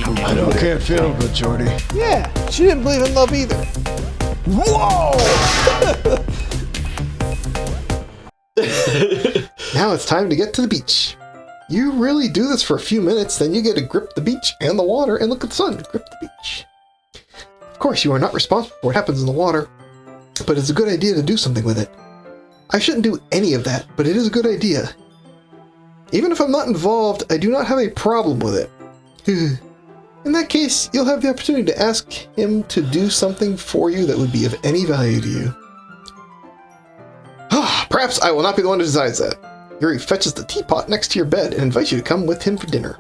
I can't feel good, Jordy. Yeah, she didn't believe in love either. Whoa! Now it's time to get to the beach. You really do this for a few minutes, then you get to grip the beach and the water and look at the sun. Grip the beach. Of course, you are not responsible for what happens in the water, but it's a good idea to do something with it. I shouldn't do any of that, but it is a good idea. Even if I'm not involved, I do not have a problem with it. In that case, you'll have the opportunity to ask him to do something for you that would be of any value to you. Perhaps I will not be the one who decides that. Yuri fetches the teapot next to your bed and invites you to come with him for dinner.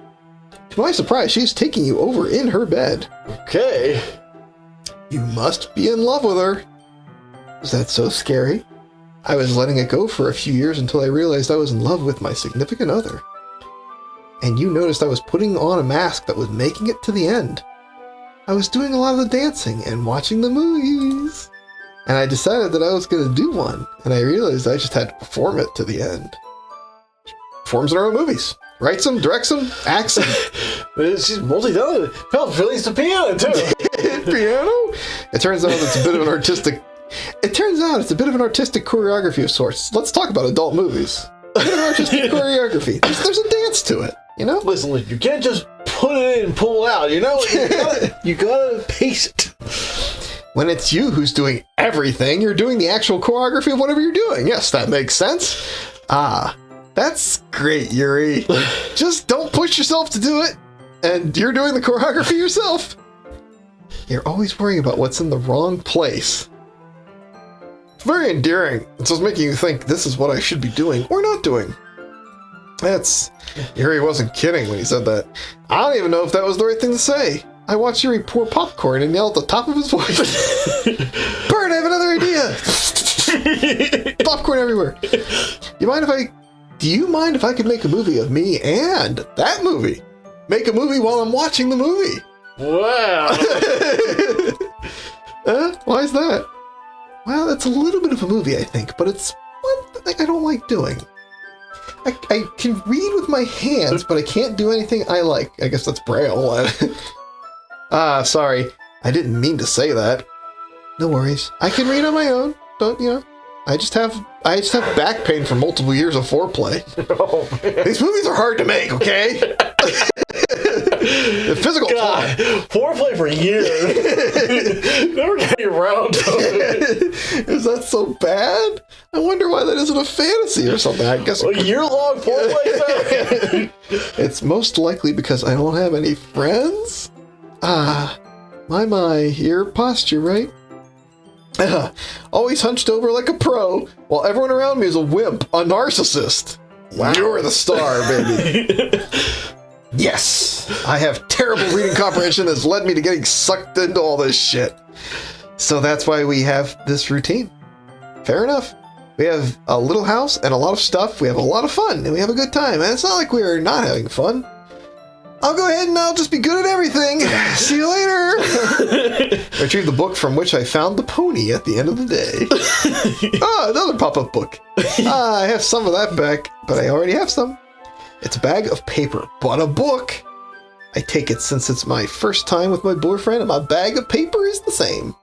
To my surprise, she's taking you over in her bed. Okay. You must be in love with her. Is that so scary? I was letting it go for a few years until I realized I was in love with my significant other. And you noticed I was putting on a mask that was making it to the end. I was doing a lot of the dancing and watching the movies. And I decided that I was going to do one, and I realized I just had to perform it to the end. She performs in her own movies. Writes them, directs them, acts them. She's multi-talented. Hell, plays the piano, too. Piano? It turns out it's a bit of an artistic... choreography of sorts. Let's talk about adult movies. A bit of artistic choreography. There's a dance to it, you know? Listen, you can't just put it in and pull it out, you know? You gotta pace it. When it's you who's doing everything, you're doing the actual choreography of whatever you're doing. Yes, that makes sense. That's great, Yuri. Just don't push yourself to do it, and you're doing the choreography yourself. You're always worrying about what's in the wrong place. It's very endearing. It's just making you think this is what I should be doing or not doing. Yuri wasn't kidding when he said that. I don't even know if that was the right thing to say. I watched Yuri pour popcorn and yell at the top of his voice. Bird, I have another idea! Popcorn everywhere. Do you mind if I could make a movie of me and that movie? Make a movie while I'm watching the movie. Wow. Why is that? Well, it's a little bit of a movie, I think, but it's one thing I don't like doing. I can read with my hands, but I can't do anything I like. I guess that's Braille. Sorry. I didn't mean to say that. No worries. I can read on my own. I just have back pain from multiple years of foreplay. Oh, man. These movies are hard to make, okay? The physical God, foreplay for years. Never getting around to it. Is that so bad? I wonder why that isn't a fantasy or something. I guess a year-long foreplay. It's most likely because I don't have any friends. My, your posture, right? Always hunched over like a pro, while everyone around me is a wimp, a narcissist. Wow. You're the star, baby. Yes, I have terrible reading comprehension that's led me to getting sucked into all this shit. So that's why we have this routine. Fair enough. We have a little house and a lot of stuff. We have a lot of fun, and we have a good time. And it's not like we're not having fun. I'll go ahead and I'll just be good at everything. See you later. Retrieve the book from which I found the pony at the end of the day. Another pop-up book. I have some of that back, but I already have some. It's a bag of paper, but a book. I take it since it's my first time with my boyfriend, and my bag of paper is the same.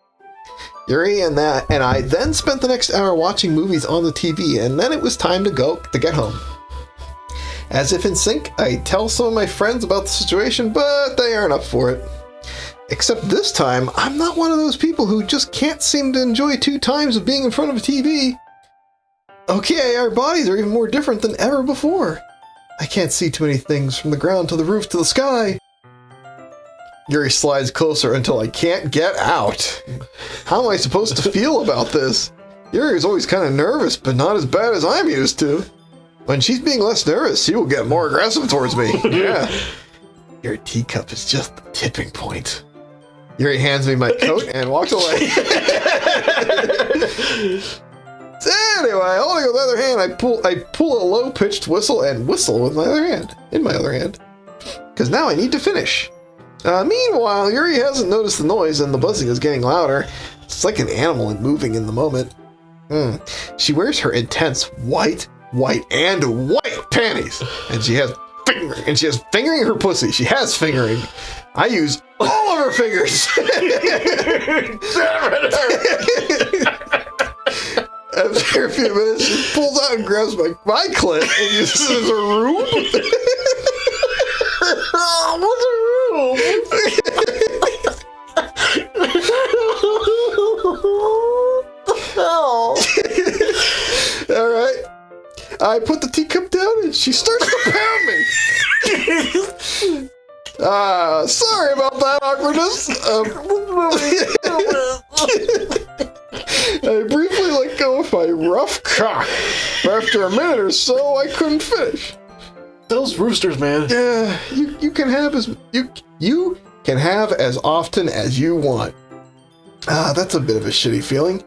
Yuri and I then spent the next hour watching movies on the TV, and then it was time to get home. As if in sync, I tell some of my friends about the situation, but they aren't up for it. Except this time, I'm not one of those people who just can't seem to enjoy 2 times of being in front of a TV. Okay, our bodies are even more different than ever before. I can't see too many things from the ground to the roof to the sky. Yuri slides closer until I can't get out. How am I supposed to feel about this? Yuri is always kind of nervous, but not as bad as I'm used to. When she's being less nervous, she will get more aggressive towards me. Yeah. Your teacup is just the tipping point. Yuri hands me my coat and walks away. Anyway, holding with my other hand, I pull a low-pitched whistle and whistle with my other hand. In my other hand. Because now I need to finish. Meanwhile, Yuri hasn't noticed the noise and the buzzing is getting louder. It's like an animal and moving in the moment. She wears her intense white panties, and she has fingering. And she has fingering her pussy. She has fingering. I use all of her fingers. After a few minutes, she pulls out and grabs my clit and uses it as a room. What's a room? All right. I put the teacup down and she starts to pound me. Sorry about that, awkwardness. I briefly let go of my rough cock. But after a minute or so, I couldn't finish. Those roosters, man. Yeah, you can have you can have as often as you want. That's a bit of a shitty feeling.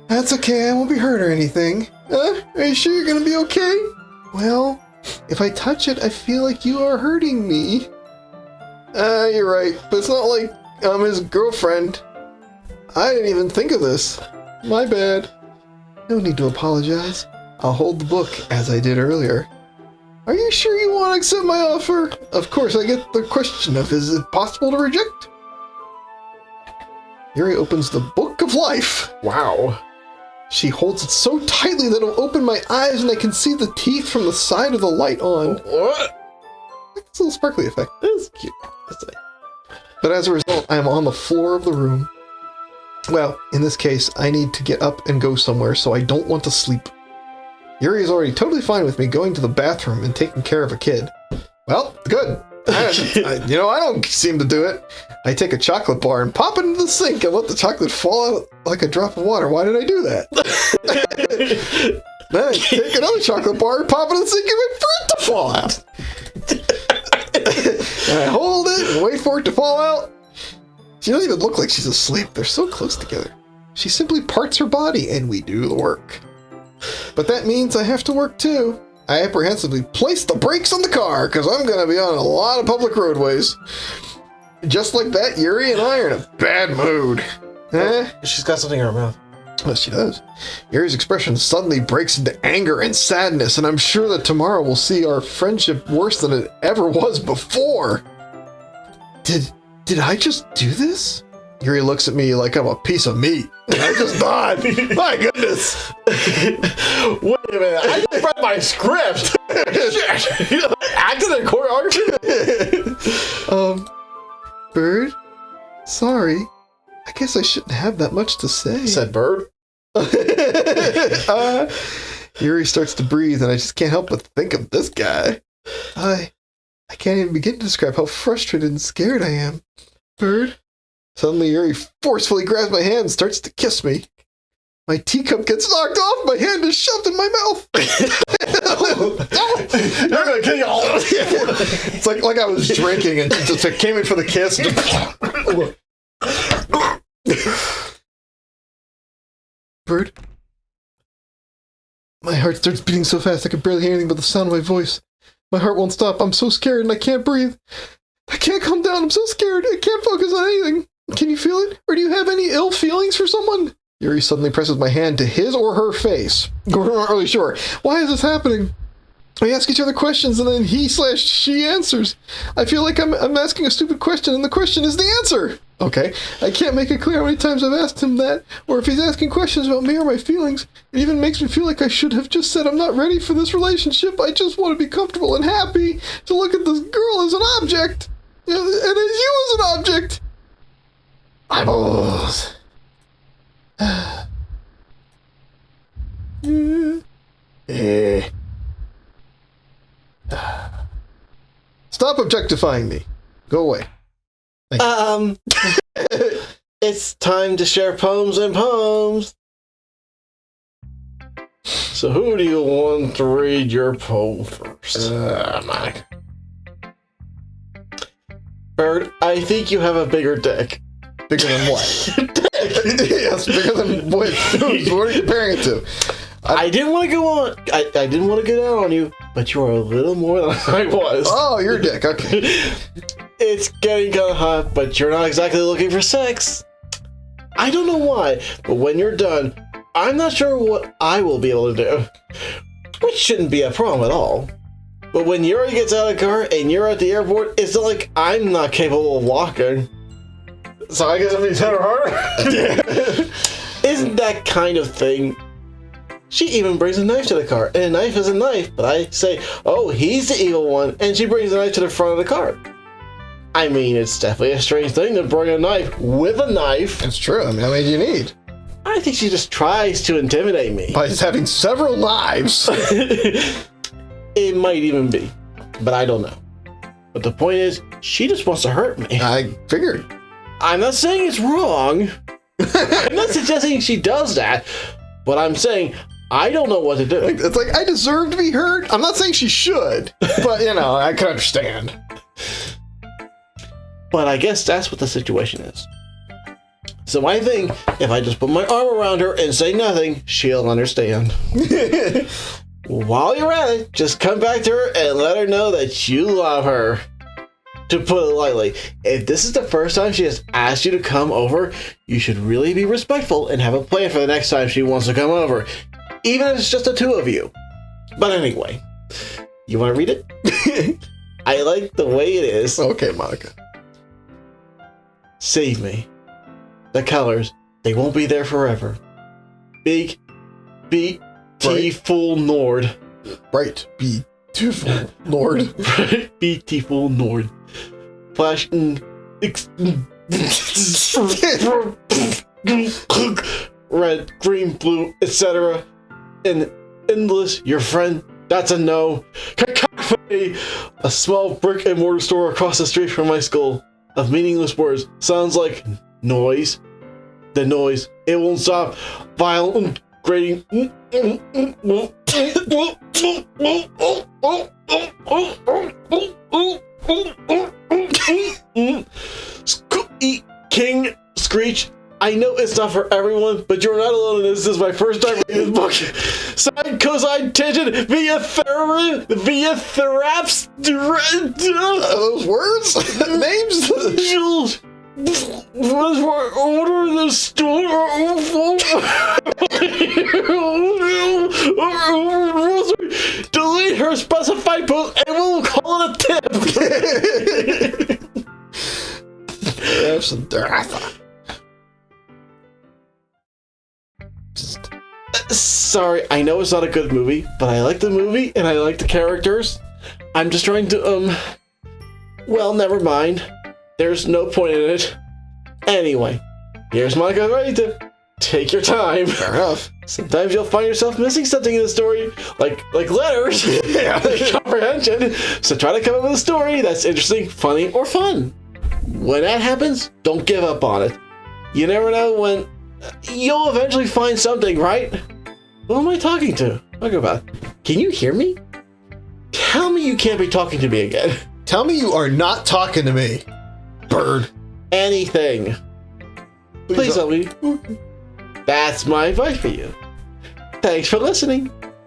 That's okay, I won't be hurt or anything. Are you sure you're gonna be okay? Well, if I touch it, I feel like you are hurting me. You're right, but it's not like I'm his girlfriend. I didn't even think of this. My bad. No need to apologize. I'll hold the book as I did earlier. Are you sure you want to accept my offer? Of course, I get the question of is it possible to reject? Yuri opens the Book of Life. Wow. She holds it so tightly that it'll open my eyes and I can see the teeth from the side of the light on. What? It's a little sparkly effect. That's cute. But as a result, I am on the floor of the room. Well, in this case, I need to get up and go somewhere, so I don't want to sleep. Yuri is already totally fine with me going to the bathroom and taking care of a kid. Well, good. I don't seem to do it. I take a chocolate bar and pop it into the sink and let the chocolate fall out like a drop of water. Why did I do that? Then I take another chocolate bar and pop it in the sink and wait for it to fall out. And I hold it and wait for it to fall out. She doesn't even look like she's asleep. They're so close together. She simply parts her body and we do the work. But that means I have to work too. I apprehensively place the brakes on the car because I'm going to be on a lot of public roadways. Just like that, Yuri and I are in a bad mood. She's got something in her mouth. Well, she does. Yuri's expression suddenly breaks into anger and sadness, and I'm sure that tomorrow we'll see our friendship worse than it ever was before. Did I just do this? Yuri looks at me like I'm a piece of meat. And I just nod. My goodness. Wait a minute. I just read my script. Shit. Acted in choreography? Bird? Sorry. I guess I shouldn't have that much to say. Said Bird. Yuri starts to breathe, and I just can't help but think of this guy. I can't even begin to describe how frustrated and scared I am. Bird? Suddenly, Yuri forcefully grabs my hand and starts to kiss me. My teacup gets knocked off, my hand is shoved in my mouth. You're gonna kill you all. It's like I was drinking and just came in for the kiss. Bird? My heart starts beating so fast I can barely hear anything but the sound of my voice. My heart won't stop. I'm so scared and I can't breathe. I can't calm down. I'm so scared. I can't focus on anything. Can you feel it? Or do you have any ill feelings for someone? Yuri suddenly presses my hand to his or her face. We're not really sure. Why is this happening? We ask each other questions and then he/she answers. I feel like I'm asking a stupid question and the question is the answer. Okay, I can't make it clear how many times I've asked him that, or if he's asking questions about me or my feelings. It even makes me feel like I should have just said I'm not ready for this relationship. I just want to be comfortable and happy. To look at this girl as an object. And as you as an object. Eyeballs. Stop objectifying me. Go away. It's time to share poems and poems. So who do you want to read your poem first? Monika. Bird, I think you have a bigger dick. Bigger than what? Dick! Yes, bigger than what? What are you comparing it to? I didn't want to go on. I didn't want to go down on you, but you are a little more than I was. Oh, your dick. Okay. It's getting kind of hot, but you're not exactly looking for sex. I don't know why, but when you're done, I'm not sure what I will be able to do. Which shouldn't be a problem at all. But when Yuri gets out of the car and you're at the airport, it's not like I'm not capable of walking. So I guess I'm being better harder. Isn't that kind of thing? She even brings a knife to the car, and a knife is a knife, but I say, oh, he's the evil one, and she brings a knife to the front of the car. I mean, it's definitely a strange thing to bring a knife with a knife. It's true. I mean, how many do you need? I think she just tries to intimidate me. By just having several knives. It might even be, but I don't know. But the point is, she just wants to hurt me. I figured. I'm not saying it's wrong. I'm not suggesting she does that, but I'm saying I don't know what to do. It's like, I deserve to be hurt. I'm not saying she should, but, you know, I can understand. But I guess that's what the situation is. So I think if I just put my arm around her and say nothing, she'll understand. While you're at it, just come back to her and let her know that you love her. To put it lightly, if this is the first time she has asked you to come over, you should really be respectful and have a plan for the next time she wants to come over, even if it's just the two of you. But anyway, you want to read it? I like the way it is. Okay, Monika. Save me. The colors, they won't be there forever. Big, beautiful Nord. Right, beautiful Lord. Beautiful Nord. Flash. Red, green, blue, etc. And endless, your friend, that's a no. Cacophony, a small brick and mortar store across the street from my school. Of meaningless words. Sounds like noise. The noise. It won't stop. Violent, grating. King Screech. I know it's not for everyone, but you're not alone in this. This is my first time reading this book. Sine, cosine, tangent, via theraps. Those words? Names? Order the store. Delete her specified post and we'll call it a tip. Sorry, I know it's not a good movie, but I like the movie and I like the characters. I'm just trying to, well, never mind. There's no point in it. Anyway, here's Monika ready to take your time. Fair enough. Sometimes you'll find yourself missing something in the story, like letters, comprehension. So try to come up with a story that's interesting, funny, or fun. When that happens, don't give up on it. You never know when you'll eventually find something, right? Who am I talking to? Talk about. Can you hear me? Tell me you can't be talking to me again. Tell me you are not talking to me, bird. Anything. Please tell me. That's my advice for you. Thanks for listening.